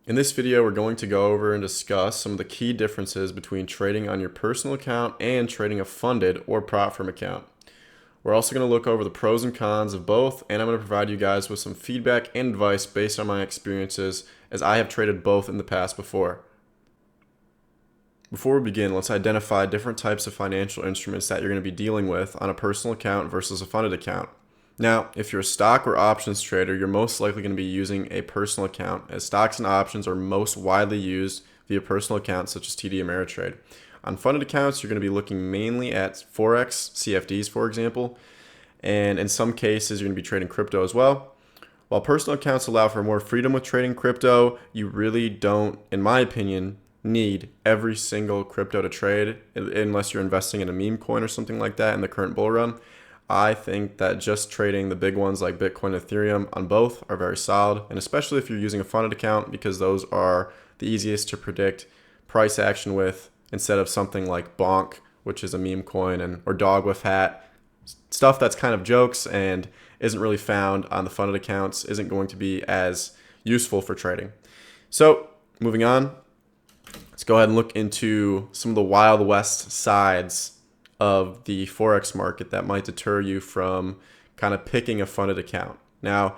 In this video, we're going to go over and discuss some of the key differences between trading on your personal account and trading a funded or prop firm account. We're also going to look over the pros and cons of both, and I'm going to provide you guys with some feedback and advice based on my experiences, as I have traded both in the past before. Before we begin, let's identify different types of financial instruments that you're going to be dealing with on a personal account versus a funded account. Now, if you're a stock or options trader, you're most likely going to be using a personal account, as stocks and options are most widely used via personal accounts such as TD Ameritrade. On funded accounts, you're going to be looking mainly at Forex, CFDs for example, and in some cases you're going to be trading crypto as well. While personal accounts allow for more freedom with trading crypto, you really don't, in my opinion, need every single crypto to trade unless you're investing in a meme coin or something like that in the current bull run. I think that just trading the big ones like Bitcoin and Ethereum on both are very solid, and especially if you're using a funded account, because those are the easiest to predict price action with instead of something like Bonk, which is a meme coin, or Dog with Hat. Stuff that's kind of jokes and isn't really found on the funded accounts isn't going to be as useful for trading. So moving on, let's go ahead and look into some of the Wild West sides of the Forex market that might deter you from kind of picking a funded account. Now,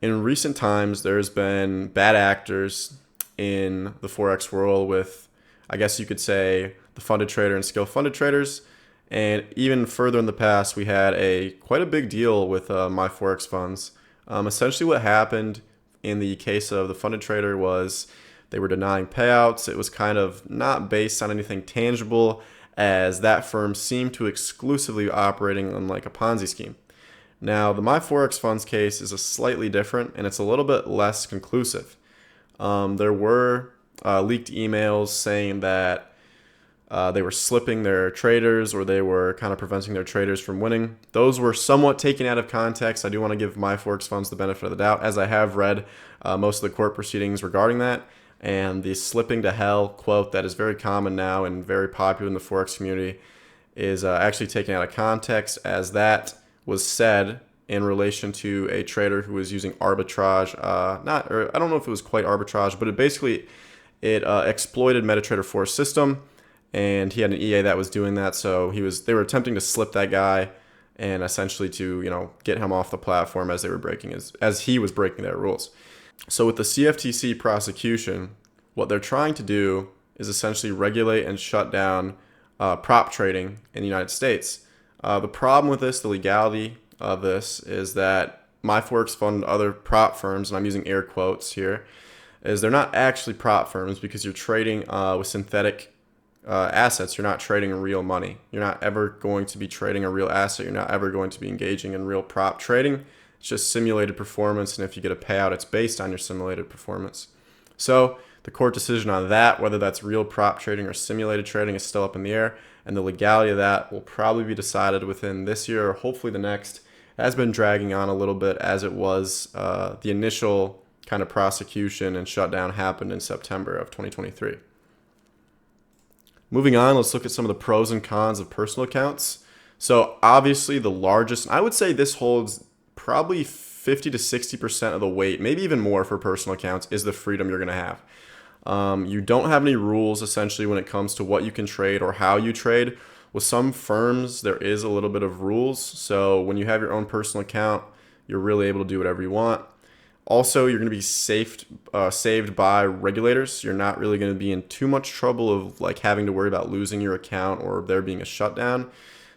in recent times, there's been bad actors in the Forex world with, I guess you could say, the funded trader and skill funded traders. And even further in the past, we had quite a big deal with my Forex funds. Essentially what happened in the case of the funded trader was they were denying payouts. It was kind of not based on anything tangible, as that firm seemed to exclusively operating on like a Ponzi scheme. Now, the My Forex Funds case is a slightly different, and it's a little bit less conclusive. There were leaked emails saying that they were slipping their traders, or they were kind of preventing their traders from winning. Those were somewhat taken out of context. I do want to give My Forex Funds the benefit of the doubt, as I have read most of the court proceedings regarding that. And the slipping to hell quote that is very common now and very popular in the Forex community is actually taken out of context, as that was said in relation to a trader who was using arbitrage. I don't know if it was quite arbitrage, but it exploited MetaTrader 4's system, and he had an EA that was doing that. So they were attempting to slip that guy and essentially to get him off the platform as he was breaking their rules. So with the CFTC prosecution, what they're trying to do is essentially regulate and shut down prop trading in the United States. The problem with this, the legality of this, is that My Forex Fund and other prop firms, and I'm using air quotes here, is they're not actually prop firms, because you're trading with synthetic assets. You're not trading real money. You're not ever going to be trading a real asset. You're not ever going to be engaging in real prop trading. It's just simulated performance, and if you get a payout, it's based on your simulated performance. So the court decision on that, whether that's real prop trading or simulated trading, is still up in the air, and the legality of that will probably be decided within this year or hopefully the next. It has been dragging on a little bit, as it was the initial kind of prosecution and shutdown happened in September of 2023. Moving on, let's look at some of the pros and cons of personal accounts. So obviously the largest, I would say this holds probably 50 to 60% of the weight, maybe even more for personal accounts, is the freedom you're going to have. You don't have any rules essentially when it comes to what you can trade or how you trade. With some firms, there is a little bit of rules. So when you have your own personal account, you're really able to do whatever you want. Also, you're going to be saved by regulators. You're not really going to be in too much trouble of like having to worry about losing your account or there being a shutdown.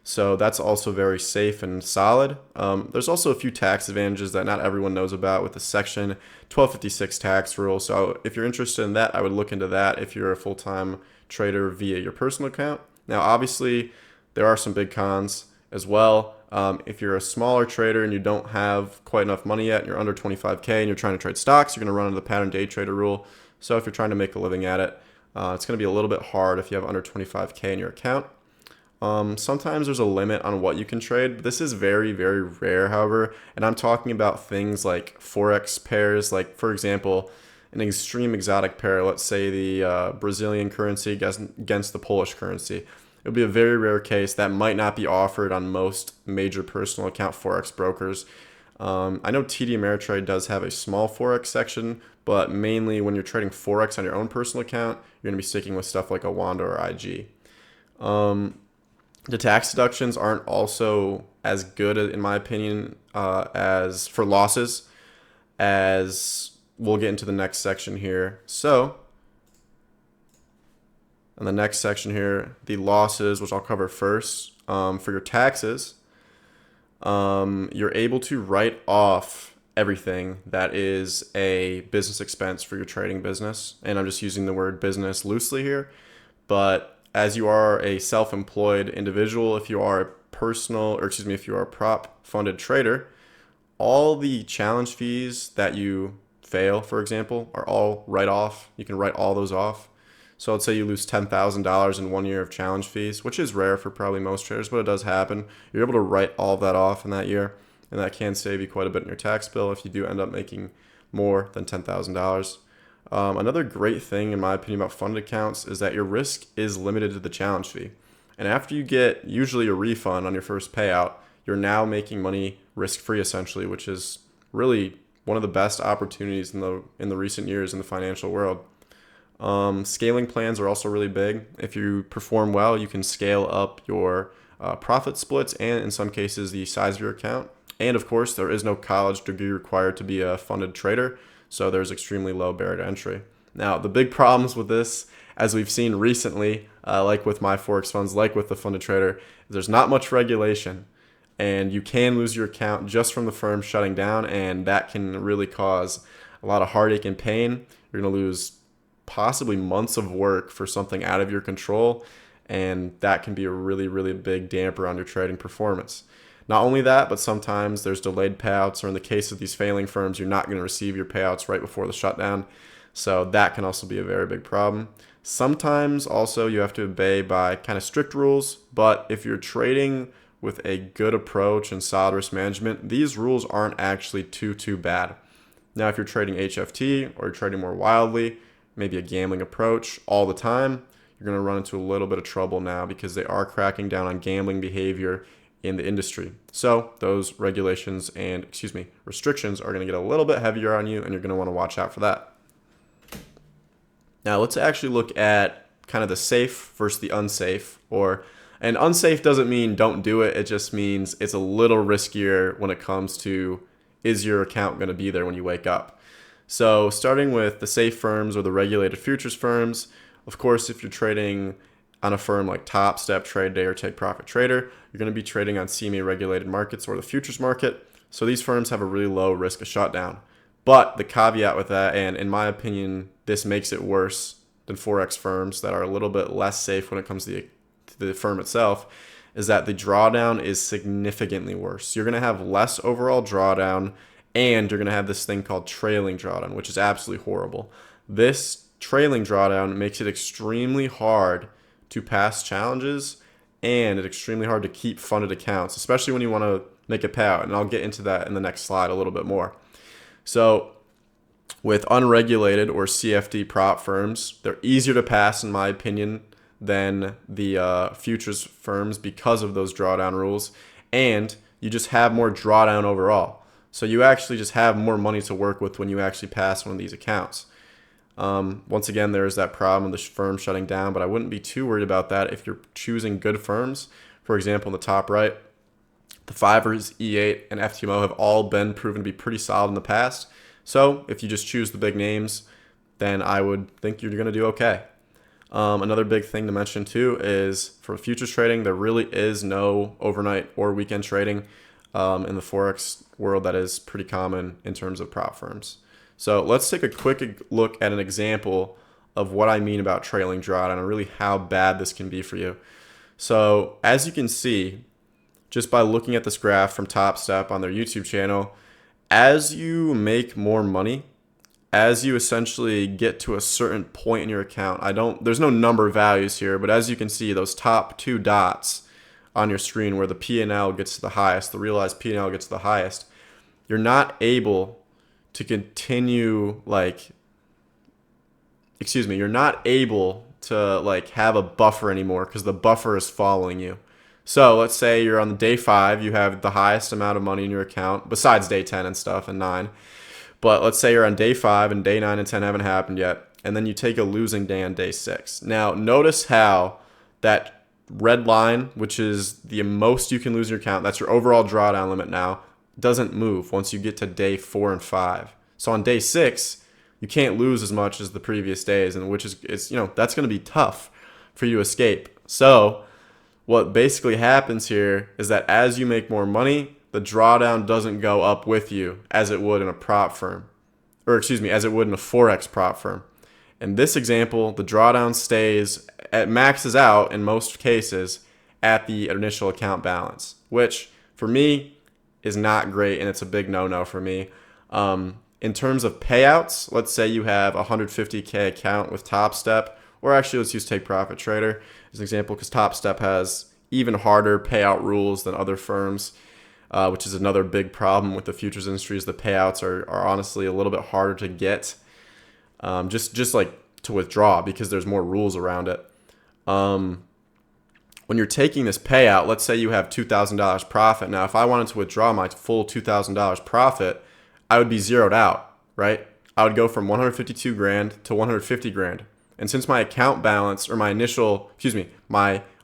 So that's also very safe and solid. There's also a few tax advantages that not everyone knows about with the Section 1256 tax rule. So if you're interested in that, I would look into that if you're a full-time trader via your personal account. Now, obviously, there are some big cons as well. If you're a smaller trader and you don't have quite enough money yet, and you're under 25K and you're trying to trade stocks, you're going to run into the pattern day trader rule. So if you're trying to make a living at it, it's going to be a little bit hard if you have under 25K in your account. Sometimes there's a limit on what you can trade. This is very, very rare, however, and I'm talking about things like Forex pairs, like for example, an extreme exotic pair, let's say the Brazilian currency against the Polish currency. It would be a very rare case that might not be offered on most major personal account Forex brokers. I know TD Ameritrade does have a small Forex section, but mainly when you're trading Forex on your own personal account, you're going to be sticking with stuff like a Wanda or IG. The tax deductions aren't also as good, in my opinion, as for losses, as we'll get into the next section here. So, in the next section here, the losses, which I'll cover first, for your taxes, you're able to write off everything that is a business expense for your trading business. And I'm just using the word business loosely here. But as you are a self-employed individual, if you are a if you are a prop funded trader, all the challenge fees that you fail, for example, are all write off. You can write all those off. So let's say you lose $10,000 in 1 year of challenge fees, which is rare for probably most traders, but it does happen. You're able to write all of that off in that year, and that can save you quite a bit in your tax bill if you do end up making more than $10,000. Another great thing, in my opinion, about funded accounts is that your risk is limited to the challenge fee. And after you get usually a refund on your first payout, you're now making money risk-free essentially, which is really one of the best opportunities in the recent years in the financial world. Scaling plans are also really big. If you perform well, you can scale up your profit splits and in some cases the size of your account. And of course, there is no college degree required to be a funded trader, so there's extremely low barrier to entry. Now, the big problems with this, as we've seen recently, like with my Forex funds, like with the funded trader, there's not much regulation. And you can lose your account just from the firm shutting down, and that can really cause a lot of heartache and pain. You're going to lose possibly months of work for something out of your control, and that can be a really, really big damper on your trading performance. Not only that, but sometimes there's delayed payouts, or in the case of these failing firms, you're not going to receive your payouts right before the shutdown. So that can also be a very big problem. Sometimes also you have to obey by kind of strict rules, but if you're trading with a good approach and solid risk management, these rules aren't actually too bad. Now, if you're trading HFT or you're trading more wildly, maybe a gambling approach all the time, you're going to run into a little bit of trouble now because they are cracking down on gambling behavior in the industry. So those regulations and, restrictions are going to get a little bit heavier on you, and you're going to want to watch out for that. Now, let's actually look at kind of the safe versus the unsafe. And unsafe doesn't mean don't do it. It just means it's a little riskier when it comes to, is your account going to be there when you wake up? So starting with the safe firms or the regulated futures firms, of course, if you're trading on a firm like Top Step, Trade Day, or Take Profit Trader, you're going to be trading on CME regulated markets or the futures market. So these firms have a really low risk of shutdown. But the caveat with that, and in my opinion, this makes it worse than Forex firms that are a little bit less safe when it comes to the firm itself, is that the drawdown is significantly worse. You're going to have less overall drawdown, and you're going to have this thing called trailing drawdown, which is absolutely horrible. This trailing drawdown makes it extremely hard to pass challenges, and it's extremely hard to keep funded accounts, especially when you want to make a payout. And I'll get into that in the next slide a little bit more. So with unregulated or CFD prop firms, they're easier to pass, in my opinion, than the futures firms because of those drawdown rules. And you just have more drawdown overall. So you actually just have more money to work with when you actually pass one of these accounts. Once again, there's that problem of the firm shutting down, but I wouldn't be too worried about that if you're choosing good firms. For example, in the top right, the Fivers, E8, and FTMO have all been proven to be pretty solid in the past. So if you just choose the big names, then I would think you're going to do okay. Another big thing to mention too is for futures trading, there really is no overnight or weekend trading in the Forex world that is pretty common in terms of prop firms. So let's take a quick look at an example of what I mean about trailing drawdown and really how bad this can be for you. So as you can see, just by looking at this graph from Top Step on their YouTube channel, as you make more money, as you essentially get to a certain point in your account, there's no number values here, but as you can see, those top two dots on your screen where the P&L gets to the highest, the realized P&L gets to the highest, you're not able to continue you're not able to have a buffer anymore because the buffer is following you. So let's say you're on the day 5, you have the highest amount of money in your account, besides day 10 and stuff and 9. But let's say you're on day 5 and day 9 and 10 haven't happened yet, and then you take a losing day on day 6. Now, notice how that red line, which is the most you can lose in your account, that's your overall drawdown limit now, doesn't move once you get to day 4 and 5. So on day 6, you can't lose as much as the previous days, and which is that's going to be tough for you to escape. So what basically happens here is that as you make more money, the drawdown doesn't go up with you as it would in a prop firm, as it would in a Forex prop firm. In this example, the drawdown maxes out in most cases at the initial account balance, which for me is not great, and it's a big no-no for me. In terms of payouts, let's say you have a 150K account with Top Step, or actually let's use Take Profit Trader as an example, because Top Step has even harder payout rules than other firms, which is another big problem with the futures industry. Is the payouts are honestly a little bit harder to get, just like to withdraw, because there's more rules around it. When you're taking this payout, let's say you have $2,000 profit. Now, if I wanted to withdraw my full $2,000 profit, I would be zeroed out, right? I would go from 152 grand to 150 grand. And since my account balance, or my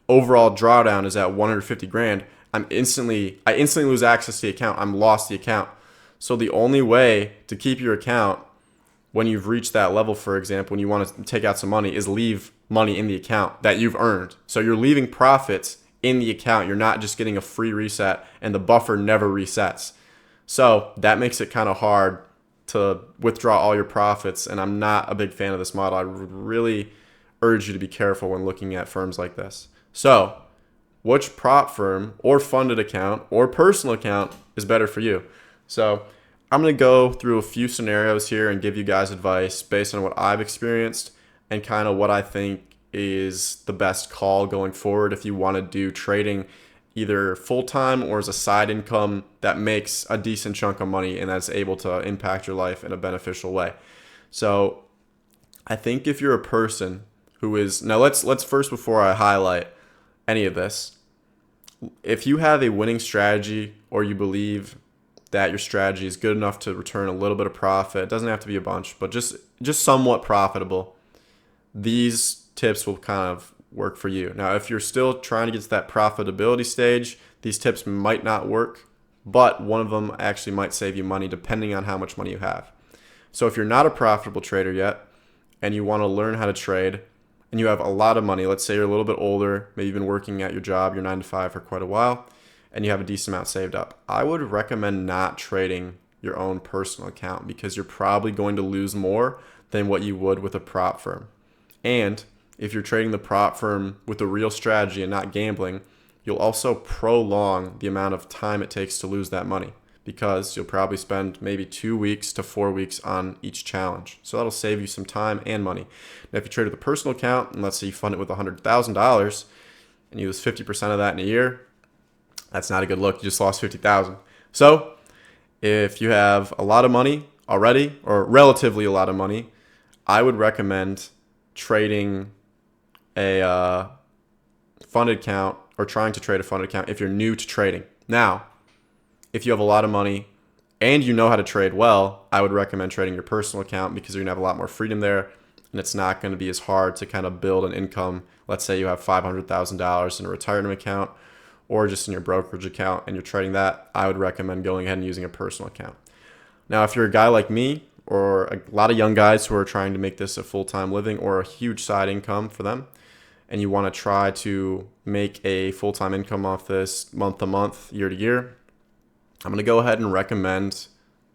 overall drawdown is at 150 grand, I instantly lose access to the account. I'm lost the account. So the only way to keep your account when you've reached that level, for example, when you want to take out some money, is leave money in the account that you've earned. So you're leaving profits in the account. You're not just getting a free reset, and the buffer never resets. So that makes it kind of hard to withdraw all your profits, and I'm not a big fan of this model. I would really urge you to be careful when looking at firms like this. So which prop firm or funded account or personal account is better for you? So I'm going to go through a few scenarios here and give you guys advice based on what I've experienced and kind of what I think is the best call going forward if you want to do trading either full-time or as a side income that makes a decent chunk of money and that's able to impact your life in a beneficial way. So I think if you're a person who is, now let's first, before I highlight any of this, if you have a winning strategy or you believe that your strategy is good enough to return a little bit of profit, it doesn't have to be a bunch, but just somewhat profitable, these tips will kind of work for you. Now, if you're still trying to get to that profitability stage, these tips might not work, but one of them actually might save you money depending on how much money you have. So if you're not a profitable trader yet and you want to learn how to trade and you have a lot of money, let's say you're a little bit older, maybe you've been working at your job, your 9 to 5 for quite a while, and you have a decent amount saved up, I would recommend not trading your own personal account because you're probably going to lose more than what you would with a prop firm. And if you're trading the prop firm with a real strategy and not gambling, you'll also prolong the amount of time it takes to lose that money because you'll probably spend maybe 2 weeks to 4 weeks on each challenge. So that'll save you some time and money. Now, if you trade with a personal account, and let's say you fund it with $100,000 and you lose 50% of that in a year, that's not a good look. You just lost $50,000. So if you have a lot of money already, or relatively a lot of money, I would recommend trading a funded account or trying to trade a funded account if you're new to trading. Now, if you have a lot of money and you know how to trade well, I would recommend trading your personal account because you're going to have a lot more freedom there and it's not going to be as hard to kind of build an income. Let's say you have $500,000 in a retirement account or just in your brokerage account and you're trading that, I would recommend going ahead and using a personal account. Now, if you're a guy like me or a lot of young guys who are trying to make this a full-time living or a huge side income for them, and you want to try to make a full-time income off this month to month, year to year, I'm going to go ahead and recommend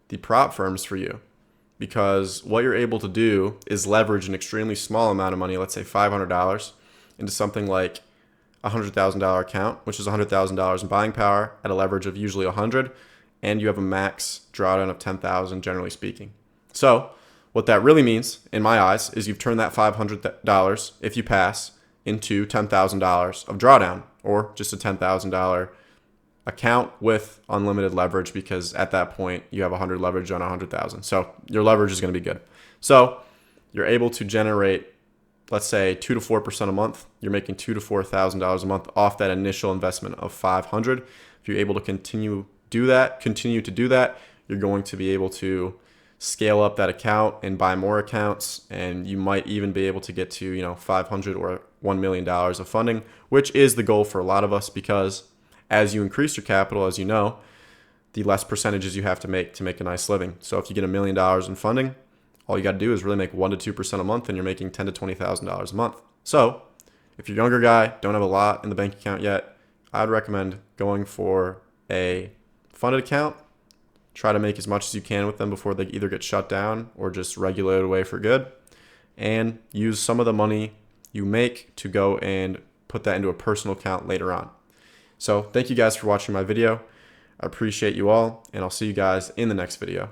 the prop firms for you because what you're able to do is leverage an extremely small amount of money, let's say $500, into something like a $100,000 account, which is $100,000 in buying power at a leverage of usually 100, and you have a max drawdown of 10,000, generally speaking. So what that really means, in my eyes, is you've turned that $500, if you pass, into $10,000 of drawdown, or just a $10,000 account with unlimited leverage, because at that point you have 100 leverage on 100,000. So your leverage is going to be good. So you're able to generate, let's say 2 to 4% a month, you're making $2,000 to $4,000 a month off that initial investment of 500. If you're able to continue to do that, you're going to be able to scale up that account and buy more accounts, and you might even be able to get to 500 or $1 million of funding, which is the goal for a lot of us, because as you increase your capital, as you know, the less percentages you have to make a nice living. So if you get $1 million in funding, all you got to do is really make 1 to 2% a month, and you're making $10,000 to $20,000 a month. So if you're a younger guy, don't have a lot in the bank account yet, I'd recommend going for a funded account. Try to make as much as you can with them before they either get shut down or just regulated away for good. And use some of the money you make to go and put that into a personal account later on. So thank you guys for watching my video. I appreciate you all, and I'll see you guys in the next video.